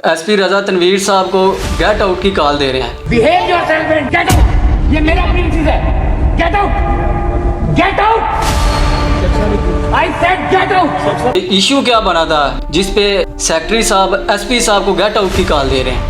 SP रजा तनवीर साहब को get out की कॉल दे रहे हैं। Behave yourself and get out. ये मेरा प्रिंसिपल है। Get out, get out. I said get out. Issue क्या बना था जिस पे सेक्रेटरी साहब एसपी साहब को गेट आउट की कॉल दे रहे हैं?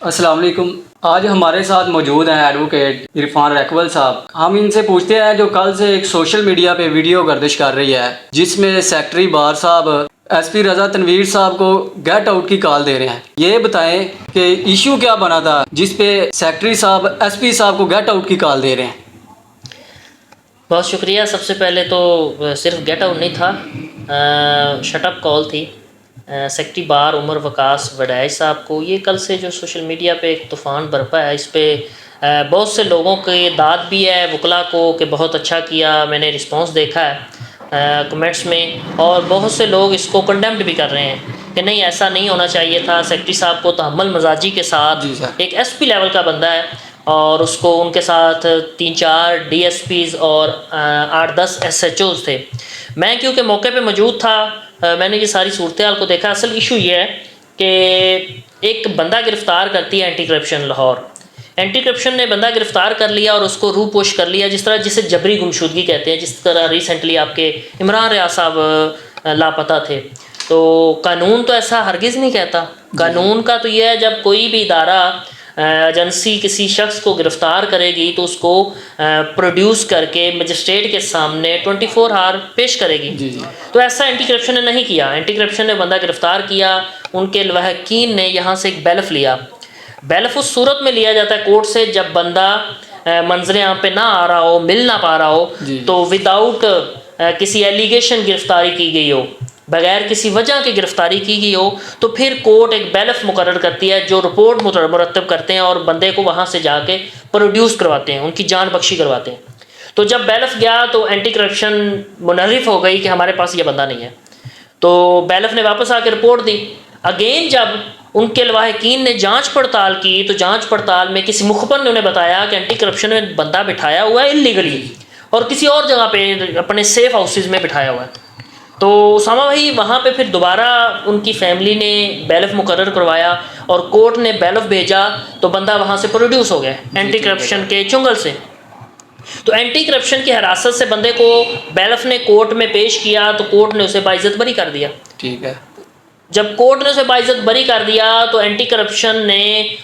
अस्सलाम वालेकुम। आज हमारे साथ मौजूद हैं एडवोकेट इरफान रैकवल साहब। हम इनसे पूछते हैं जो कल से एक सोशल मीडिया पे वीडियो गर्दिश कर रही है जिसमें सेक्रेटरी बार साहब एसपी रजा तनवीर साहब को गेट आउट की कॉल दे रहे हैं। ये बताएं कि इशू क्या बना था जिस पे सेक्रेटरी साहब एसपी साहब को गेट आउट की कॉल दे रहे हैं? बहुत शुक्रिया। सबसे पहले तो सिर्फ गेट आउट नहीं था, शटअप कॉल थी सेक्रेटरी बार उमर वकास वडैज साहब को। ये कल से जो सोशल मीडिया पे एक तूफ़ान बरपा है, इस पर बहुत से लोगों के दाद भी है वकला को कि बहुत अच्छा किया। मैंने रिस्पांस देखा है कमेंट्स में, और बहुत से लोग इसको कंडेम्ड भी कर रहे हैं कि नहीं, ऐसा नहीं होना चाहिए था। सेक्रेटरी साहब को तहम्मुल मजाजी के साथ एक एसपी लेवल का बंदा है और उसको उनके साथ 3-4 डीएसपीज़ और 8-10 एसएचओज़ थे। मैं क्योंकि मौके पे मौजूद था, मैंने ये सारी सूरत हाल को देखा। असल इशू ये है कि एक बंदा गिरफ़्तार करती है anti corruption Lahore. Anti corruption ने बंदा गिरफ़्तार कर लिया और उसको रूपोश कर लिया, जिस तरह जिसे जबरी गुमशुदगी कहते हैं। जिस तरह रिसेंटली आपके इमरान रियाज साहब लापता थे। तो कानून तो ऐसा हरगिज़ नहीं कहता। कानून का तो यह है जब कोई भी इदारा एजेंसी किसी शख्स को गिरफ़्तार करेगी तो उसको प्रोड्यूस करके मजिस्ट्रेट के सामने 24 आवर पेश करेगी। तो ऐसा एंटी करप्शन ने नहीं किया। एंटी करप्शन ने बंदा गिरफ़्तार किया, उनके लवाहकीन ने यहाँ से एक बैलफ लिया। बैलफ उस सूरत में लिया जाता है कोर्ट से जब बंदा मंजर आम पे ना आ रहा हो, मिल ना पा रहा हो, तो विदाउट किसी एलिगेशन गिरफ़्तारी की गई हो, बगैर किसी वजह की गिरफ़्तारी की गई हो, तो फिर कोर्ट एक बैलफ मुकर्रर करती है जो रिपोर्ट मुरतब करते हैं और बंदे को वहाँ से जाके प्रोड्यूस करवाते हैं, उनकी जान बख्शी करवाते हैं। तो जब बैलफ गया तो एंटी करप्शन मुनर्रिफ हो गई कि हमारे पास ये बंदा नहीं है। तो बैलफ ने वापस आके रिपोर्ट दी। अगेन जब उनके लवाहकीन ने जांच पड़ताल की तो जांच पड़ताल में किसी मुखबर ने उन्हें बताया कि एंटी करप्शन में बंदा बिठाया हुआ है इल्लीगली और किसी और जगह पे अपने सेफ हाउसेज में बिठाया हुआ है। तो उसामा भाई वहाँ पे फिर दोबारा उनकी फैमिली ने बैलफ मुकर्रर करवाया और कोर्ट ने बैलफ भेजा तो बंदा वहाँ से प्रोड्यूस हो गया एंटी करप्शन के चुंगल से। तो एंटी करप्शन की हिरासत से बंदे को बैलफ ने कोर्ट में पेश किया तो कोर्ट ने उसे बाइज्जत बरी कर दिया। ठीक है। जब जब कोर्ट ने उसे बाइज्जत बरी कर दिया तो एंटी करप्शन ने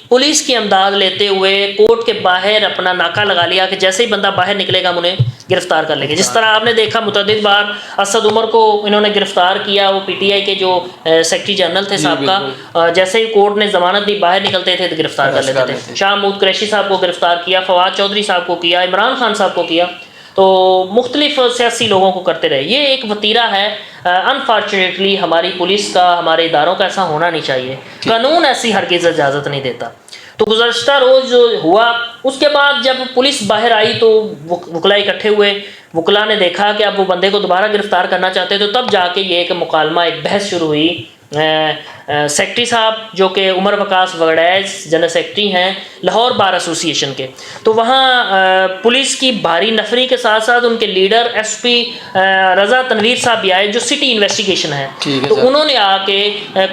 पुलिस की इमदाद लेते हुए कोर्ट के बाहर अपना नाका लगा लिया कि जैसे ही बंदा बाहर निकलेगा हम उन्हें गिरफ्तार कर लेंगे। जिस तरह आपने देखा मुतअद्दिद बार असद उमर को इन्होंने गिरफ्तार किया, वो पीटीआई के जो सेक्रेटरी जनरल थे साहब का, जैसे ही कोर्ट ने जमानत दी बाहर निकलते थे तो गिरफ्तार कर लेते थे। शाह महमूद कुरैशी साहब को गिरफ्तार किया, फवाद चौधरी साहब को किया, इमरान खान साहब को किया, तो मुख्तलिफ सियासी लोगों को करते रहे। ये एक वतीरा है। अनफॉर्चुनेटली हमारी पुलिस का, हमारे इदारों का ऐसा होना नहीं चाहिए। कानून ऐसी हरगिज़ इजाज़त नहीं देता। तो गुज़श्ता रोज़ जो हुआ उसके बाद जब पुलिस बाहर आई तो वकला इकट्ठे हुए। वकला ने देखा कि अब वो बंदे को दोबारा गिरफ़्तार करना चाहते तो तब जाके ये एक मुकालमा, एक बहस शुरू हुई। सेक्रेटरी साहब जो कि उमर वकास वडैज जनरल सेक्रेटरी हैं लाहौर बार एसोसिएशन के, तो वहाँ पुलिस की भारी नफरी के साथ साथ उनके लीडर एसपी रजा तनवीर साहब भी आए जो सिटी इन्वेस्टिगेशन है। तो उन्होंने आके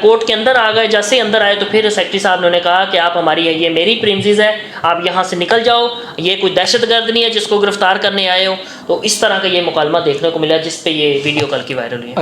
कोर्ट के अंदर आ गए। जैसे ही अंदर आए तो फिर सेक्रेटरी साहब ने उन्हें कहा कि आप हमारी, ये मेरी प्रीमिसेस है, आप यहाँ से निकल जाओ, ये कोई दहशतगर्द नहीं है जिसको गिरफ्तार करने आए हो। तो इस तरह का ये मुकालमा देखने को मिला जिस पे ये वीडियो कल की वायरल हुई।